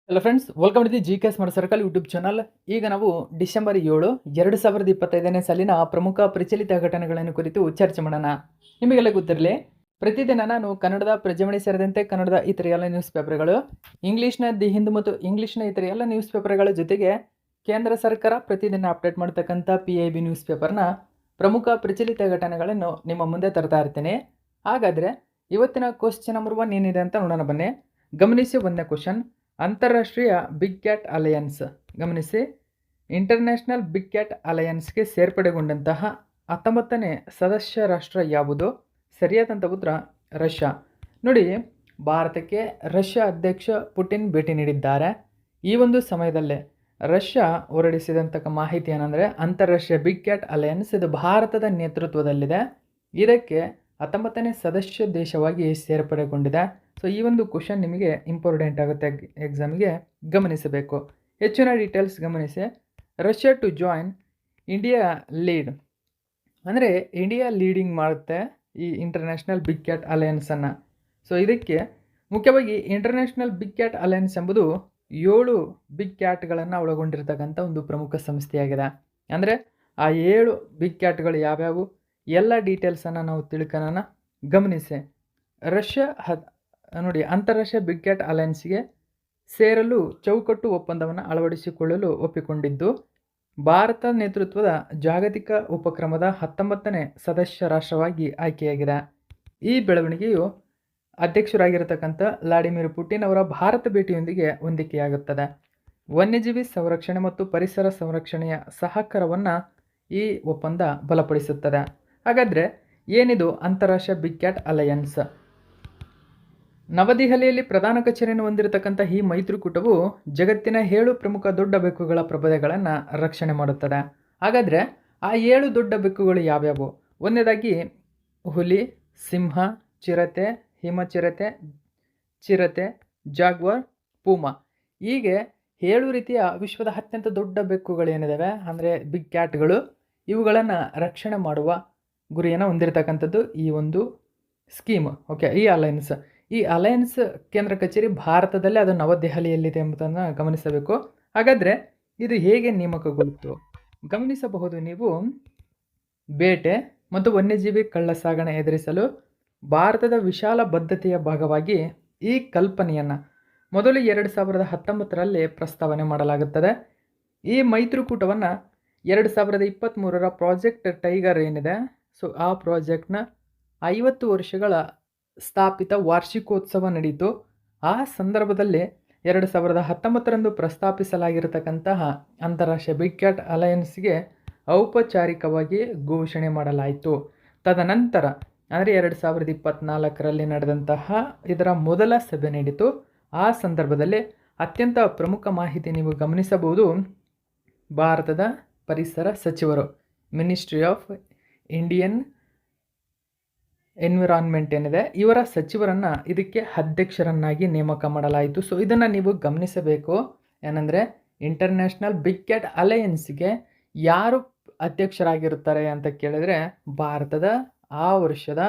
Hello friends, welcome to the G K smart circle YouTube channel. ಈಗ ನಾವು December 7, 2025ನೇ ಸಾಲಿನ ಪ್ರಮುಖ ಪ್ರಚಲಿತ ಘಟನೆಗಳನ್ನು ಕುರಿತು ಚರ್ಚೆ ಮಾಡೋಣ. ನಿಮಗೆಲ್ಲ ಗೊತ್ತಿರಲಿ, ಪ್ರತಿದಿನ ನಾನು ಕನ್ನಡದ ಪ್ರಜಾವಾಣಿ ಸೇರಿದಂತೆ ಕನ್ನಡದ ಇತರ ಎಲ್ಲ ನ್ಯೂಸ್ ಪೇಪರ್ಗಳು, ಇಂಗ್ಲೀಷ್ನ ದಿ ಹಿಂದೂ ಮತ್ತು ಇಂಗ್ಲೀಷ್ನ ಇತರ ಎಲ್ಲ ನ್ಯೂಸ್ ಪೇಪರ್ಗಳ ಜೊತೆಗೆ ಕೇಂದ್ರ ಸರ್ಕಾರ ಪ್ರತಿದಿನ ಅಪ್ಡೇಟ್ ಮಾಡ್ತಕ್ಕಂಥ PIB ನ್ಯೂಸ್ ಪೇಪರ್ನ ಪ್ರಮುಖ ಪ್ರಚಲಿತ ಘಟನೆಗಳನ್ನು ನಿಮ್ಮ ಮುಂದೆ ತರ್ತಾ ಇರ್ತೀನಿ. ಹಾಗಾದರೆ ಇವತ್ತಿನ ಕ್ವಶ್ಚನ್ ನಂಬರ್ 1 ಏನಿದೆ ಅಂತ ನೋಡೋಣ ಬನ್ನಿ. ಗಮನಿಸಿ, ಒಂದನೇ ಕ್ವಶನ್, ಅಂತಾರಾಷ್ಟ್ರೀಯ ಬಿಗ್ ಕ್ಯಾಟ್ ಅಲಯನ್ಸ್. ಗಮನಿಸಿ, ಇಂಟರ್ನ್ಯಾಷನಲ್ ಬಿಗ್ ಕ್ಯಾಟ್ ಅಲಯನ್ಸ್ಗೆ ಸೇರ್ಪಡೆಗೊಂಡಂತಹ 19ನೇ ಸದಸ್ಯ ರಾಷ್ಟ್ರ ಯಾವುದು? ಸರಿಯಾದಂಥ ಉತ್ತರ ರಷ್ಯಾ. ನೋಡಿ, ಭಾರತಕ್ಕೆ ರಷ್ಯಾ ಅಧ್ಯಕ್ಷ ಪುಟಿನ್ ಭೇಟಿ ನೀಡಿದ್ದಾರೆ. ಈ ಒಂದು ಸಮಯದಲ್ಲೇ ರಷ್ಯಾ ಹೊರಡಿಸಿದಂಥ ಮಾಹಿತಿ ಏನಂದರೆ, ಅಂತಾರಾಷ್ಟ್ರೀಯ ಬಿಗ್ ಕ್ಯಾಟ್ ಅಲಯನ್ಸ್ ಇದು ಭಾರತದ ನೇತೃತ್ವದಲ್ಲಿದೆ. ಇದಕ್ಕೆ 19ನೇ ಸದಸ್ಯ ದೇಶವಾಗಿ ಸೇರ್ಪಡೆಗೊಂಡಿದೆ. ಸೊ ಈ ಒಂದು ಕ್ವಶನ್ ನಿಮಗೆ ಇಂಪಾರ್ಟೆಂಟ್ ಆಗುತ್ತೆ ಎಕ್ಸಾಮಿಗೆ, ಗಮನಿಸಬೇಕು. ಹೆಚ್ಚಿನ ಡೀಟೇಲ್ಸ್ ಗಮನಿಸಿ. Russia to join India lead, ಅಂದರೆ ಇಂಡಿಯಾ ಲೀಡಿಂಗ್ ಮಾಡುತ್ತೆ ಈ ಇಂಟರ್ನ್ಯಾಷನಲ್ ಬಿಗ್ ಕ್ಯಾಟ್ ಅಲಯನ್ಸನ್ನು. ಸೊ ಇದಕ್ಕೆ ಮುಖ್ಯವಾಗಿ ಇಂಟರ್ನ್ಯಾಷನಲ್ ಬಿಗ್ ಕ್ಯಾಟ್ ಅಲಯನ್ಸ್ ಎಂಬುದು 7 ಬಿಗ್ ಕ್ಯಾಟ್ಗಳನ್ನು ಒಳಗೊಂಡಿರ್ತಕ್ಕಂಥ ಒಂದು ಪ್ರಮುಖ ಸಂಸ್ಥೆಯಾಗಿದೆ. ಅಂದರೆ ಆ 7 ಬಿಗ್ ಕ್ಯಾಟ್ಗಳು ಯಾವ್ಯಾವು ಎಲ್ಲ ಡೀಟೇಲ್ಸನ್ನು ನಾವು ತಿಳ್ಕೊಳ್ಳೋಣ. ಗಮನಿಸಿ, ರಷ್ಯಾ ನೋಡಿ, ಅಂತಾರಾಷ್ಟ್ರೀಯ ಬಿಗ್ ಕ್ಯಾಟ್ ಅಲಯನ್ಸ್ಗೆ ಸೇರಲು ಚೌಕಟ್ಟು ಒಪ್ಪಂದವನ್ನು ಅಳವಡಿಸಿಕೊಳ್ಳಲು ಒಪ್ಪಿಕೊಂಡಿದ್ದು ಭಾರತ ನೇತೃತ್ವದ ಜಾಗತಿಕ ಉಪಕ್ರಮದ 19ನೇ ಸದಸ್ಯ ರಾಷ್ಟ್ರವಾಗಿ ಆಯ್ಕೆಯಾಗಿದೆ. ಈ ಬೆಳವಣಿಗೆಯು ಅಧ್ಯಕ್ಷರಾಗಿರತಕ್ಕಂಥ ವ್ಲಾಡಿಮಿರ್ ಪುಟಿನ್ ಅವರ ಭಾರತ ಭೇಟಿಯೊಂದಿಗೆ ಹೊಂದಿಕೆಯಾಗುತ್ತದೆ. ವನ್ಯಜೀವಿ ಸಂರಕ್ಷಣೆ ಮತ್ತು ಪರಿಸರ ಸಂರಕ್ಷಣೆಯ ಸಹಕಾರವನ್ನು ಈ ಒಪ್ಪಂದ ಬಲಪಡಿಸುತ್ತದೆ. ಹಾಗಾದರೆ ಏನಿದು ಅಂತಾರಾಷ್ಟ್ರೀಯ ಬಿಗ್ ಕ್ಯಾಟ್ ಅಲಯನ್ಸ್? ನವದೆಹಲಿಯಲ್ಲಿ ಪ್ರಧಾನ ಕಚೇರಿಯನ್ನು ಹೊಂದಿರತಕ್ಕಂಥ ಈ ಮೈತ್ರಿಕೂಟವು ಜಗತ್ತಿನ 7 ಪ್ರಮುಖ ದೊಡ್ಡ ಬೆಕ್ಕುಗಳ ಪ್ರಭೇದಗಳನ್ನು ರಕ್ಷಣೆ ಮಾಡುತ್ತದೆ. ಹಾಗಾದರೆ ಆ 7 ದೊಡ್ಡ ಬೆಕ್ಕುಗಳು ಯಾವ್ಯಾವು? ಒಂದನೇದಾಗಿ ಹುಲಿ, ಸಿಂಹ, ಚಿರತೆ, ಹಿಮಚಿರತೆ, ಚಿರತೆ, ಜಾಗ್ವಾರ್, ಪೂಮಾ. ಹೀಗೆ 7 ರೀತಿಯ ವಿಶ್ವದ ಅತ್ಯಂತ ದೊಡ್ಡ ಬೆಕ್ಕುಗಳೇನಿದ್ದಾವೆ, ಅಂದರೆ ಬಿಗ್ ಕ್ಯಾಟ್ಗಳು, ಇವುಗಳನ್ನು ರಕ್ಷಣೆ ಮಾಡುವ ಗುರಿಯನ್ನು ಹೊಂದಿರತಕ್ಕಂಥದ್ದು ಈ ಒಂದು ಸ್ಕೀಮ್. ಓಕೆ, ಈ ಅಲಯನ್ಸ್. ಈ ಅಲಯನ್ಸ್ ಕೇಂದ್ರ ಕಚೇರಿ ಭಾರತದಲ್ಲಿ, ಅದು ನವದೆಹಲಿಯಲ್ಲಿದೆ ಎಂಬುದನ್ನು ಗಮನಿಸಬೇಕು. ಹಾಗಾದರೆ ಇದು ಹೇಗೆ ನೇಮಕಗೊಳ್ಳಿತು? ಗಮನಿಸಬಹುದು ನೀವು, ಬೇಟೆ ಮತ್ತು ವನ್ಯಜೀವಿ ಕಳ್ಳಸಾಗಣೆ ಎದುರಿಸಲು ಭಾರತದ ವಿಶಾಲ ಬದ್ಧತೆಯ ಭಾಗವಾಗಿ ಈ ಕಲ್ಪನೆಯನ್ನು ಮೊದಲು 2019ರಲ್ಲಿ ಪ್ರಸ್ತಾವನೆ ಮಾಡಲಾಗುತ್ತದೆ. ಈ ಮೈತ್ರಿಕೂಟವನ್ನು 2023ರ ಪ್ರಾಜೆಕ್ಟ್ ಟೈಗರ್ ಏನಿದೆ, ಸೊ ಆ ಪ್ರಾಜೆಕ್ಟ್ನ 50 ವರ್ಷಗಳ ಸ್ಥಾಪಿತ ವಾರ್ಷಿಕೋತ್ಸವ ನಡೆಯಿತು. ಆ ಸಂದರ್ಭದಲ್ಲಿ 2019ರಂದು ಪ್ರಸ್ತಾಪಿಸಲಾಗಿರತಕ್ಕಂತಹ ಅಂತಾರಾಷ್ಟ್ರೀಯ ಬಿಗ್ ಕ್ಯಾಟ್ ಅಲಯನ್ಸ್ಗೆ ಔಪಚಾರಿಕವಾಗಿ ಘೋಷಣೆ ಮಾಡಲಾಯಿತು. ತದನಂತರ ಅಂದರೆ 2024ರಲ್ಲಿ ನಡೆದಂತಹ ಇದರ ಮೊದಲ ಸಭೆ ನಡೆಯಿತು. ಆ ಸಂದರ್ಭದಲ್ಲಿ ಅತ್ಯಂತ ಪ್ರಮುಖ ಮಾಹಿತಿ ನೀವು ಗಮನಿಸಬಹುದು, ಭಾರತದ ಪರಿಸರ ಸಚಿವರು, ಮಿನಿಸ್ಟ್ರಿ ಆಫ್ ಇಂಡಿಯನ್ ಎನ್ವಿರಾನ್ಮೆಂಟ್ ಏನಿದೆ, ಇವರ ಸಚಿವರನ್ನು ಇದಕ್ಕೆ ಅಧ್ಯಕ್ಷರನ್ನಾಗಿ ನೇಮಕ ಮಾಡಲಾಯಿತು. ಸೊ ಇದನ್ನು ನೀವು ಗಮನಿಸಬೇಕು. ಏನಂದರೆ, ಇಂಟರ್ನ್ಯಾಷನಲ್ ಬಿಗ್ ಕ್ಯಾಟ್ ಅಲಯನ್ಸ್ಗೆ ಯಾರು ಅಧ್ಯಕ್ಷರಾಗಿರುತ್ತಾರೆ ಅಂತ ಕೇಳಿದರೆ, ಭಾರತದ ಆ ವರ್ಷದ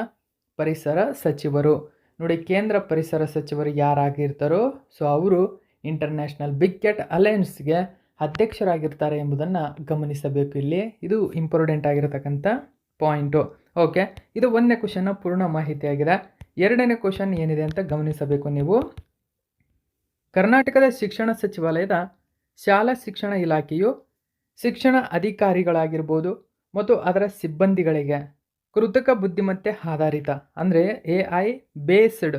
ಪರಿಸರ ಸಚಿವರು. ನೋಡಿ, ಕೇಂದ್ರ ಪರಿಸರ ಸಚಿವರು ಯಾರಾಗಿರ್ತಾರೋ, ಸೊ ಅವರು ಇಂಟರ್ನ್ಯಾಷನಲ್ ಬಿಗ್ ಕ್ಯಾಟ್ ಅಲಯನ್ಸ್ಗೆ ಅಧ್ಯಕ್ಷರಾಗಿರ್ತಾರೆ ಎಂಬುದನ್ನು ಗಮನಿಸಬೇಕು. ಇಲ್ಲಿ ಇದು ಇಂಪಾರ್ಟೆಂಟ್ ಆಗಿರತಕ್ಕಂಥ ಪಾಯಿಂಟು. ಓಕೆ, ಇದು 1ನೇ ಕ್ವಶನ್ನ ಪೂರ್ಣ ಮಾಹಿತಿಯಾಗಿದೆ. 2ನೇ ಕ್ವಶನ್ ಏನಿದೆ ಅಂತ ಗಮನಿಸಬೇಕು ನೀವು. ಕರ್ನಾಟಕದ ಶಿಕ್ಷಣ ಸಚಿವಾಲಯದ ಶಾಲಾ ಶಿಕ್ಷಣ ಇಲಾಖೆಯು ಶಿಕ್ಷಣ ಅಧಿಕಾರಿಗಳಾಗಿರ್ಬೋದು ಮತ್ತು ಅದರ ಸಿಬ್ಬಂದಿಗಳಿಗೆ ಕೃತಕ ಬುದ್ಧಿಮತ್ತೆ ಆಧಾರಿತ, ಅಂದರೆ AI ಬೇಸ್ಡ್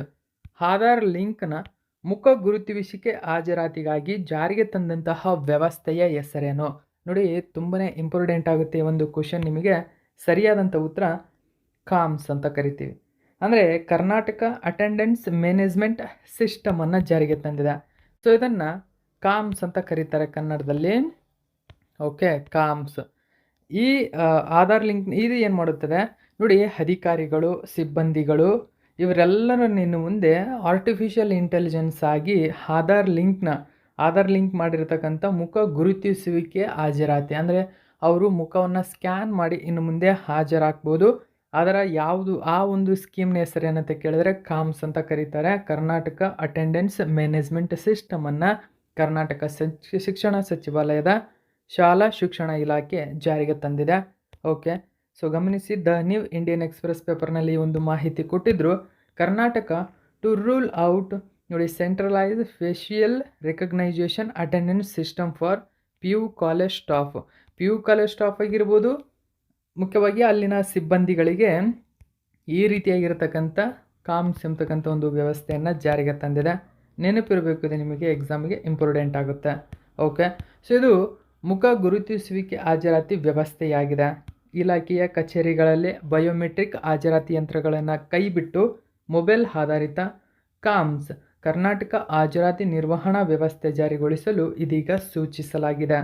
ಆಧಾರ್ ಲಿಂಕ್ನ ಮುಖ ಗುರುತಿಸುವಿಕೆ ಹಾಜರಾತಿಗಾಗಿ ಜಾರಿಗೆ ತಂದಂತಹ ವ್ಯವಸ್ಥೆಯ ಹೆಸರೇನು? ನೋಡಿ, ತುಂಬಾ ಇಂಪಾರ್ಟೆಂಟ್ ಆಗುತ್ತೆ ಒಂದು ಕ್ವಶನ್ ನಿಮಗೆ. ಸರಿಯಾದಂಥ ಉತ್ತರ ಕಾಮ್ಸ್ ಅಂತ ಕರಿತೀವಿ. ಅಂದರೆ ಕರ್ನಾಟಕ ಅಟೆಂಡೆನ್ಸ್ ಮ್ಯಾನೇಜ್ಮೆಂಟ್ ಸಿಸ್ಟಮನ್ನು ಜಾರಿಗೆ ತಂದಿದೆ. ಸೊ ಇದನ್ನು ಕಾಮ್ಸ್ ಅಂತ ಕರೀತಾರೆ ಕನ್ನಡದಲ್ಲಿ. ಓಕೆ, ಕಾಮ್ಸ್. ಈ ಆಧಾರ್ ಲಿಂಕ್ ಇದು ಏನು ಮಾಡುತ್ತದೆ ನೋಡಿ, ಅಧಿಕಾರಿಗಳು, ಸಿಬ್ಬಂದಿಗಳು ಇವರೆಲ್ಲರೂ ಇನ್ನು ಮುಂದೆ ಆರ್ಟಿಫಿಷಿಯಲ್ ಇಂಟೆಲಿಜೆನ್ಸ್ ಆಗಿ ಆಧಾರ್ ಲಿಂಕ್ ಮಾಡಿರ್ತಕ್ಕಂಥ ಮುಖ ಗುರುತಿಸುವಿಕೆ ಹಾಜರಾತಿ, ಅಂದರೆ ಅವರು ಮುಖವನ್ನು ಸ್ಕ್ಯಾನ್ ಮಾಡಿ ಇನ್ನು ಮುಂದೆ ಹಾಜರಾಗ್ಬೋದು. ಅದರ ಯಾವುದು ಆ ಒಂದು ಸ್ಕೀಮ್ನ ಹೆಸರು ಏನಂತ ಕೇಳಿದ್ರೆ ಕಾಮ್ಸ್ ಅಂತ ಕರೀತಾರೆ. ಕರ್ನಾಟಕ ಅಟೆಂಡೆನ್ಸ್ ಮ್ಯಾನೇಜ್ಮೆಂಟ್ ಸಿಸ್ಟಮನ್ನು ಕರ್ನಾಟಕ ಶಿಕ್ಷಣ ಸಚಿವಾಲಯದ ಶಾಲಾ ಶಿಕ್ಷಣ ಇಲಾಖೆ ಜಾರಿಗೆ ತಂದಿದೆ. ಓಕೆ, ಸೊ ಗಮನಿಸಿ, ದ ನ್ಯೂ ಇಂಡಿಯನ್ ಎಕ್ಸ್‌ಪ್ರೆಸ್ ಪೇಪರ್ನಲ್ಲಿ ಈ ಒಂದು ಮಾಹಿತಿ ಕೊಟ್ಟಿದ್ದರು. ಕರ್ನಾಟಕ ಟು ರೂಲ್ ಔಟ್ ನೋಡಿ centralise facial recognisation attendance system for PU college staff. PU college staff ಆಗಿರ್ಬೋದು, ಮುಖ್ಯವಾಗಿ ಅಲ್ಲಿನ ಸಿಬ್ಬಂದಿಗಳಿಗೆ ಈ ರೀತಿಯಾಗಿರ್ತಕ್ಕಂಥ ಕಾಮ್ಸ್ ಎಂಬತಕ್ಕಂಥ ಒಂದು ವ್ಯವಸ್ಥೆಯನ್ನು ಜಾರಿಗೆ ತಂದಿದೆ. ನೆನಪಿರಬೇಕು, ಇದು ನಿಮಗೆ ಎಕ್ಸಾಮ್ಗೆ ಇಂಪಾರ್ಟೆಂಟ್ ಆಗುತ್ತೆ. ಓಕೆ, ಸೊ ಇದು ಮುಖ ಗುರುತಿಸುವಿಕೆ ಹಾಜರಾತಿ ವ್ಯವಸ್ಥೆಯಾಗಿದೆ. ಇಲಾಖೆಯ ಕಚೇರಿಗಳಲ್ಲಿ ಬಯೋಮೆಟ್ರಿಕ್ ಹಾಜರಾತಿ ಯಂತ್ರಗಳನ್ನು ಕೈಬಿಟ್ಟು ಮೊಬೈಲ್ ಆಧಾರಿತ ಕಾಮ್ಸ್ ಕರ್ನಾಟಕ ಹಾಜರಾತಿ ನಿರ್ವಹಣಾ ವ್ಯವಸ್ಥೆ ಜಾರಿಗೊಳಿಸಲು ಇದೀಗ ಸೂಚಿಸಲಾಗಿದೆ.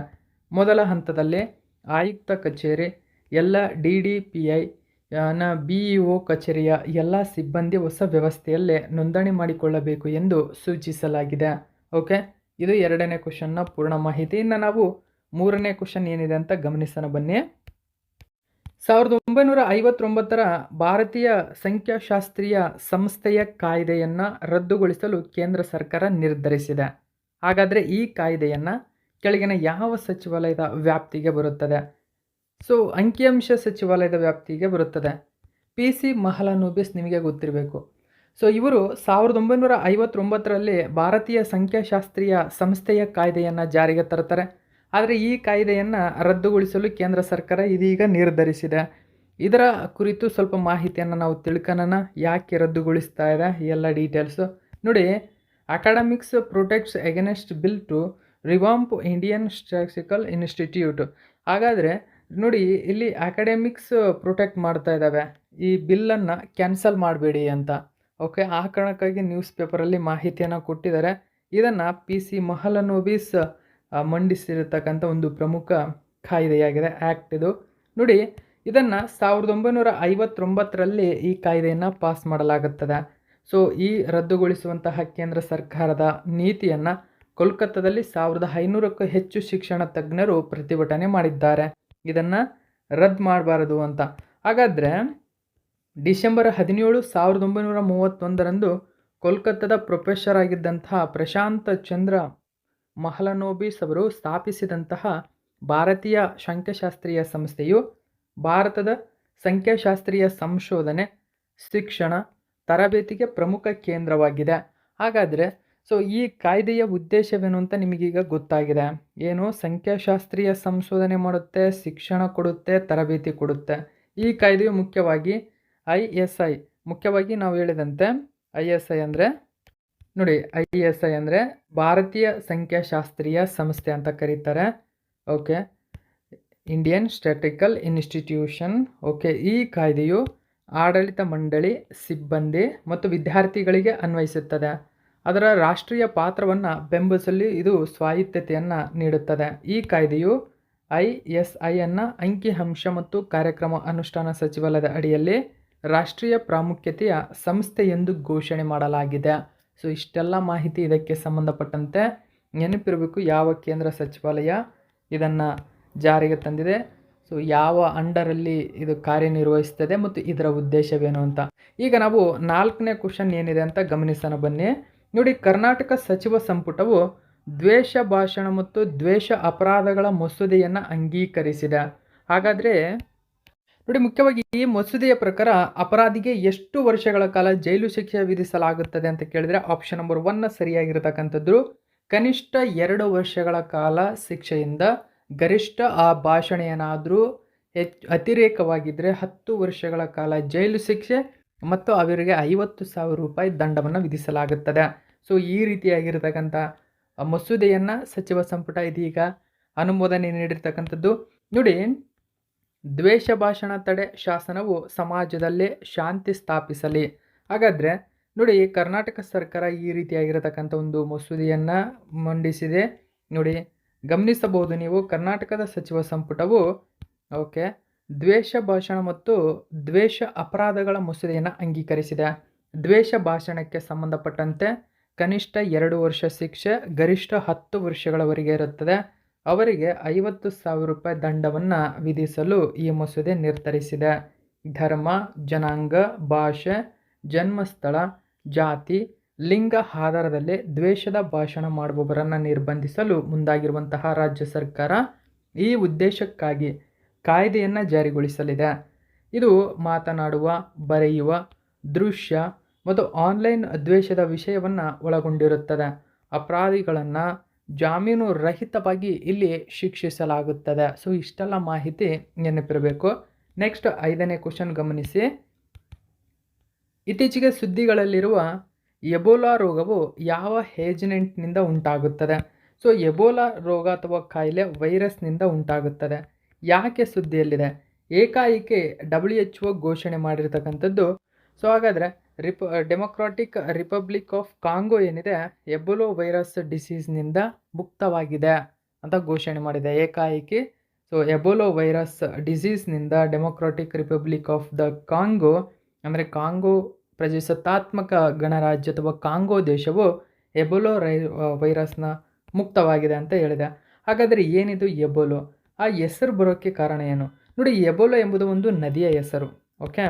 ಮೊದಲ ಹಂತದಲ್ಲಿ ಆಯುಕ್ತ ಕಚೇರಿ, ಎಲ್ಲ DDPI BEO ಕಚೇರಿಯ ಎಲ್ಲ ಸಿಬ್ಬಂದಿ ಹೊಸ ವ್ಯವಸ್ಥೆಯಲ್ಲೇ ನೋಂದಣಿ ಮಾಡಿಕೊಳ್ಳಬೇಕು ಎಂದು ಸೂಚಿಸಲಾಗಿದೆ. ಓಕೆ, ಇದು 2ನೇ ಕ್ವಶನ್ನ ಪೂರ್ಣ ಮಾಹಿತಿ. ಇನ್ನು ನಾವು 3ನೇ ಕ್ವಶನ್ ಏನಿದೆ ಅಂತ ಗಮನಿಸೋಣ ಬನ್ನಿ. 1959ರ ಭಾರತೀಯ ಸಂಖ್ಯಾಶಾಸ್ತ್ರೀಯ ಸಂಸ್ಥೆಯ ಕಾಯ್ದೆಯನ್ನು ರದ್ದುಗೊಳಿಸಲು ಕೇಂದ್ರ ಸರ್ಕಾರ ನಿರ್ಧರಿಸಿದೆ. ಹಾಗಾದರೆ ಈ ಕಾಯ್ದೆಯನ್ನು ಕೆಳಗಿನ ಯಾವ ಸಚಿವಾಲಯದ ವ್ಯಾಪ್ತಿಗೆ ಬರುತ್ತದೆ? ಸೊ ಅಂಕಿಅಂಶ ಸಚಿವಾಲಯದ ವ್ಯಾಪ್ತಿಗೆ ಬರುತ್ತದೆ. PC ಮಹಲಾನೋಬಿಸ್ ನಿಮಗೆ ಗೊತ್ತಿರಬೇಕು. ಸೊ ಇವರು 1959ರಲ್ಲಿ ಭಾರತೀಯ ಸಂಖ್ಯಾಶಾಸ್ತ್ರೀಯ ಸಂಸ್ಥೆಯ ಕಾಯ್ದೆಯನ್ನು ಜಾರಿಗೆ ತರ್ತಾರೆ. ಆದರೆ ಈ ಕಾಯ್ದೆಯನ್ನು ರದ್ದುಗೊಳಿಸಲು ಕೇಂದ್ರ ಸರ್ಕಾರ ಇದೀಗ ನಿರ್ಧರಿಸಿದೆ. ಇದರ ಕುರಿತು ಸ್ವಲ್ಪ ಮಾಹಿತಿಯನ್ನು ನಾವು ತಿಳ್ಕೊಳ್ಳೋಣ. ಯಾಕೆ ರದ್ದುಗೊಳಿಸ್ತಾ ಇದೆ ಎಲ್ಲ ಡೀಟೇಲ್ಸು ನೋಡಿ. Academics protects against bill to revamp Indian Statistical Institute. ಹಾಗಾದರೆ ನೋಡಿ, ಇಲ್ಲಿ ಅಕಾಡೆಮಿಕ್ಸ್ ಪ್ರೊಟೆಕ್ಟ್ ಮಾಡ್ತಾ ಇದ್ದಾವೆ, ಈ ಬಿಲ್ಲನ್ನು ಕ್ಯಾನ್ಸಲ್ ಮಾಡಬೇಡಿ ಅಂತ. ಓಕೆ, ಆ ಕಾರಣಕ್ಕಾಗಿ ನ್ಯೂಸ್ ಪೇಪರಲ್ಲಿ ಮಾಹಿತಿಯನ್ನು ಕೊಟ್ಟಿದ್ದಾರೆ. ಇದನ್ನು PC ಮಹಲಾನೋಬಿಸ್ ಮಂಡಿಸಿರತಕ್ಕಂಥ ಒಂದು ಪ್ರಮುಖ ಕಾಯ್ದೆಯಾಗಿದೆ, ಆ್ಯಕ್ಟ್ ಇದು. ನೋಡಿ, ಇದನ್ನು 1959ರಲ್ಲಿ ಈ ಕಾಯ್ದೆಯನ್ನು ಪಾಸ್ ಮಾಡಲಾಗುತ್ತದೆ. ಸೊ ಈ ರದ್ದುಗೊಳಿಸುವಂತಹ ಕೇಂದ್ರ ಸರ್ಕಾರದ ನೀತಿಯನ್ನು ಕೋಲ್ಕತ್ತಾದಲ್ಲಿ 1500ಕ್ಕೂ ಹೆಚ್ಚು ಶಿಕ್ಷಣ ತಜ್ಞರು ಪ್ರತಿಭಟನೆ ಮಾಡಿದ್ದಾರೆ, ಇದನ್ನು ರದ್ದು ಮಾಡಬಾರದು ಅಂತ. ಹಾಗಾದರೆ ಡಿಸೆಂಬರ್ 17, 1931ರಂದು ಕೋಲ್ಕತ್ತಾದ ಪ್ರೊಫೆಸರ್ ಆಗಿದ್ದಂತಹ ಪ್ರಶಾಂತ್ ಚಂದ್ರ ಮಹಲಾನೋಬಿಸ್ ಅವರು ಸ್ಥಾಪಿಸಿದಂತಹ ಭಾರತೀಯ ಸಂಖ್ಯಾಶಾಸ್ತ್ರೀಯ ಸಂಸ್ಥೆಯು ಭಾರತದ ಸಂಖ್ಯಾಶಾಸ್ತ್ರೀಯ ಸಂಶೋಧನೆ, ಶಿಕ್ಷಣ, ತರಬೇತಿಗೆ ಪ್ರಮುಖ ಕೇಂದ್ರವಾಗಿದೆ. ಹಾಗಾದರೆ ಸೊ ಈ ಕಾಯ್ದೆಯ ಉದ್ದೇಶವೇನು ಅಂತ ನಿಮಗೀಗ ಗೊತ್ತಾಗಿದೆ. ಏನು? ಸಂಖ್ಯಾಶಾಸ್ತ್ರೀಯ ಸಂಶೋಧನೆ ಮಾಡುತ್ತೆ, ಶಿಕ್ಷಣ ಕೊಡುತ್ತೆ, ತರಬೇತಿ ಕೊಡುತ್ತೆ. ಈ ಕಾಯ್ದೆಯು ಮುಖ್ಯವಾಗಿ ISI, ಮುಖ್ಯವಾಗಿ ನಾವು ಹೇಳಿದಂತೆ ISI ಅಂದರೆ ನೋಡಿ, ISI ಅಂದರೆ ಭಾರತೀಯ ಸಂಖ್ಯಾಶಾಸ್ತ್ರೀಯ ಸಂಸ್ಥೆ ಅಂತ ಕರೀತಾರೆ. Okay, Indian statistical institution. Okay, ಈ ಕಾಯ್ದೆಯು ಆಡಳಿತ ಮಂಡಳಿ, ಸಿಬ್ಬಂದಿ ಮತ್ತು ವಿದ್ಯಾರ್ಥಿಗಳಿಗೆ ಅನ್ವಯಿಸುತ್ತದೆ. ಅದರ ರಾಷ್ಟ್ರೀಯ ಪಾತ್ರವನ್ನು ಬೆಂಬಲಿಸಲು ಇದು ಸ್ವಾಯತ್ತತೆಯನ್ನು ನೀಡುತ್ತದೆ. ಈ ಕಾಯ್ದೆಯು ISIಯನ್ನು ಅಂಕಿಅಂಶ ಮತ್ತು ಕಾರ್ಯಕ್ರಮ ಅನುಷ್ಠಾನ ಸಚಿವಾಲಯದ ಅಡಿಯಲ್ಲಿ ರಾಷ್ಟ್ರೀಯ ಪ್ರಾಮುಖ್ಯತೆಯ ಸಂಸ್ಥೆ ಎಂದು ಘೋಷಣೆ ಮಾಡಲಾಗಿದೆ. ಸೊ ಇಷ್ಟೆಲ್ಲ ಮಾಹಿತಿ ಇದಕ್ಕೆ ಸಂಬಂಧಪಟ್ಟಂತೆ ನೆನಪಿರಬೇಕು, ಯಾವ ಕೇಂದ್ರ ಸಚಿವಾಲಯ ಇದನ್ನು ಜಾರಿಗೆ ತಂದಿದೆ, ಸೊ ಯಾವ ಅಂಡರಲ್ಲಿ ಇದು ಕಾರ್ಯನಿರ್ವಹಿಸ್ತದೆ ಮತ್ತು ಇದರ ಉದ್ದೇಶವೇನು ಅಂತ. ಈಗ ನಾವು 4ನೇ ಕ್ವಶನ್ ಏನಿದೆ ಅಂತ ಗಮನಿಸೋಣ ಬನ್ನಿ. ನೋಡಿ, ಕರ್ನಾಟಕ ಸಚಿವ ಸಂಪುಟವು ದ್ವೇಷ ಭಾಷಣ ಮತ್ತು ದ್ವೇಷ ಅಪರಾಧಗಳ ಮಸೂದೆಯನ್ನು ಅಂಗೀಕರಿಸಿದೆ. ಹಾಗಾದರೆ ನೋಡಿ, ಮುಖ್ಯವಾಗಿ ಈ ಮಸೂದೆಯ ಪ್ರಕಾರ ಅಪರಾಧಿಗೆ ಎಷ್ಟು ವರ್ಷಗಳ ಕಾಲ ಜೈಲು ಶಿಕ್ಷೆ ವಿಧಿಸಲಾಗುತ್ತದೆ ಅಂತ ಕೇಳಿದರೆ ಆಪ್ಷನ್ ನಂಬರ್ 1 ಸರಿಯಾಗಿರತಕ್ಕಂಥದ್ದು. ಕನಿಷ್ಠ 2 ವರ್ಷಗಳ ಕಾಲ ಶಿಕ್ಷೆಯಿಂದ ಗರಿಷ್ಠ ಆ ಭಾಷಣ ಏನಾದರೂ ಅತಿರೇಕವಾಗಿದ್ದರೆ 10 ವರ್ಷಗಳ ಕಾಲ ಜೈಲು ಶಿಕ್ಷೆ ಮತ್ತು ಅವರಿಗೆ 50,000 ರೂಪಾಯಿ ದಂಡವನ್ನು ವಿಧಿಸಲಾಗುತ್ತದೆ. ಸೊ ಈ ರೀತಿಯಾಗಿರ್ತಕ್ಕಂಥ ಮಸೂದೆಯನ್ನು ಸಚಿವ ಸಂಪುಟ ಇದೀಗ ಅನುಮೋದನೆ ನೀಡಿರ್ತಕ್ಕಂಥದ್ದು. ನೋಡಿ, ದ್ವೇಷ ಭಾಷಣ ತಡೆ ಶಾಸನವು ಸಮಾಜದಲ್ಲಿ ಶಾಂತಿ ಸ್ಥಾಪಿಸಲಿ. ಹಾಗಾದರೆ ನೋಡಿ, ಕರ್ನಾಟಕ ಸರ್ಕಾರ ಈ ರೀತಿಯಾಗಿರತಕ್ಕಂಥ ಒಂದು ಮಸೂದೆಯನ್ನು ಮಂಡಿಸಿದೆ. ನೋಡಿ, ಗಮನಿಸಬಹುದು ನೀವು, ಕರ್ನಾಟಕದ ಸಚಿವ ಸಂಪುಟವು ಓಕೆ ದ್ವೇಷ ಭಾಷಣ ಮತ್ತು ದ್ವೇಷ ಅಪರಾಧಗಳ ಮಸೂದೆಯನ್ನು ಅಂಗೀಕರಿಸಿದೆ. ದ್ವೇಷ ಭಾಷಣಕ್ಕೆ ಸಂಬಂಧಪಟ್ಟಂತೆ ಕನಿಷ್ಠ 2 ವರ್ಷ ಶಿಕ್ಷೆ, ಗರಿಷ್ಠ 10 ವರ್ಷಗಳವರೆಗೆ ಇರುತ್ತದೆ. ಅವರಿಗೆ 50,000 ರೂಪಾಯಿ ದಂಡವನ್ನು ವಿಧಿಸಲು ಈ ಮಸೂದೆ ನಿರ್ಧರಿಸಿದೆ. ಧರ್ಮ, ಜನಾಂಗ, ಭಾಷೆ, ಜನ್ಮಸ್ಥಳ, ಜಾತಿ ಲಿಂಗ ಆಧಾರದಲ್ಲಿ ದ್ವೇಷದ ಭಾಷಣ ಮಾಡುವವರನ್ನು ನಿರ್ಬಂಧಿಸಲು ಮುಂದಾಗಿರುವಂತಹ ರಾಜ್ಯ ಸರ್ಕಾರ ಈ ಉದ್ದೇಶಕ್ಕಾಗಿ ಕಾಯ್ದೆಯನ್ನು ಜಾರಿಗೊಳಿಸಲಿದೆ. ಇದು ಮಾತನಾಡುವ, ಬರೆಯುವ, ದೃಶ್ಯ ಮತ್ತು ಆನ್ಲೈನ್ ದ್ವೇಷದ ವಿಷಯವನ್ನು ಒಳಗೊಂಡಿರುತ್ತದೆ. ಅಪರಾಧಿಗಳನ್ನು ಜಾಮೀನು ರಹಿತವಾಗಿ ಇಲ್ಲಿ ಶಿಕ್ಷಿಸಲಾಗುತ್ತದೆ. ಸೊ ಇಷ್ಟೆಲ್ಲ ಮಾಹಿತಿ ನೆನಪಿರಬೇಕು. ನೆಕ್ಸ್ಟ್ 5ನೇ ಕ್ವಶನ್ ಗಮನಿಸಿ. ಇತ್ತೀಚೆಗೆ ಸುದ್ದಿಗಳಲ್ಲಿರುವ ಎಬೋಲಾ ರೋಗವು ಯಾವ ಏಜೆಂಟ್ನಿಂದ ಉಂಟಾಗುತ್ತದೆ? ಸೊ ಎಬೋಲಾ ರೋಗ ಅಥವಾ ಕಾಯಿಲೆ ವೈರಸ್ನಿಂದ ಉಂಟಾಗುತ್ತದೆ. ಯಾಕೆ ಸುದ್ದಿಯಲ್ಲಿದೆ? ಏಕಾಏಕಿ WHO ಘೋಷಣೆ ಮಾಡಿರ್ತಕ್ಕಂಥದ್ದು. ಸೊ ಹಾಗಾದರೆ ಡೆಮೊಕ್ರಾಟಿಕ್ ರಿಪಬ್ಲಿಕ್ ಆಫ್ ಕಾಂಗೋ ಏನಿದೆ, ಎಬೋಲಾ ವೈರಸ್ ಡಿಸೀಸ್ನಿಂದ ಮುಕ್ತವಾಗಿದೆ ಅಂತ ಘೋಷಣೆ ಮಾಡಿದೆ ಏಕಾಏಕಿ. ಸೊ ಎಬೋಲಾ ವೈರಸ್ ಡಿಸೀಸ್ನಿಂದ Democratic Republic of the Congo ಅಂದರೆ ಕಾಂಗೋ ಪ್ರಜಾಸತ್ತಾತ್ಮಕ ಗಣರಾಜ್ಯ ಅಥವಾ ಕಾಂಗೋ ದೇಶವು ಎಬೋಲಾ ವೈರಸ್ನ ಮುಕ್ತವಾಗಿದೆ ಅಂತ ಹೇಳಿದೆ. ಹಾಗಾದರೆ ಏನಿದು ಎಬೋಲಾ? ಆ ಹೆಸರು ಬರೋಕ್ಕೆ ಕಾರಣ ಏನು? ನೋಡಿ, ಎಬೋಲಾ ಎಂಬುದು ಒಂದು ನದಿಯ ಹೆಸರು. ಓಕೆ,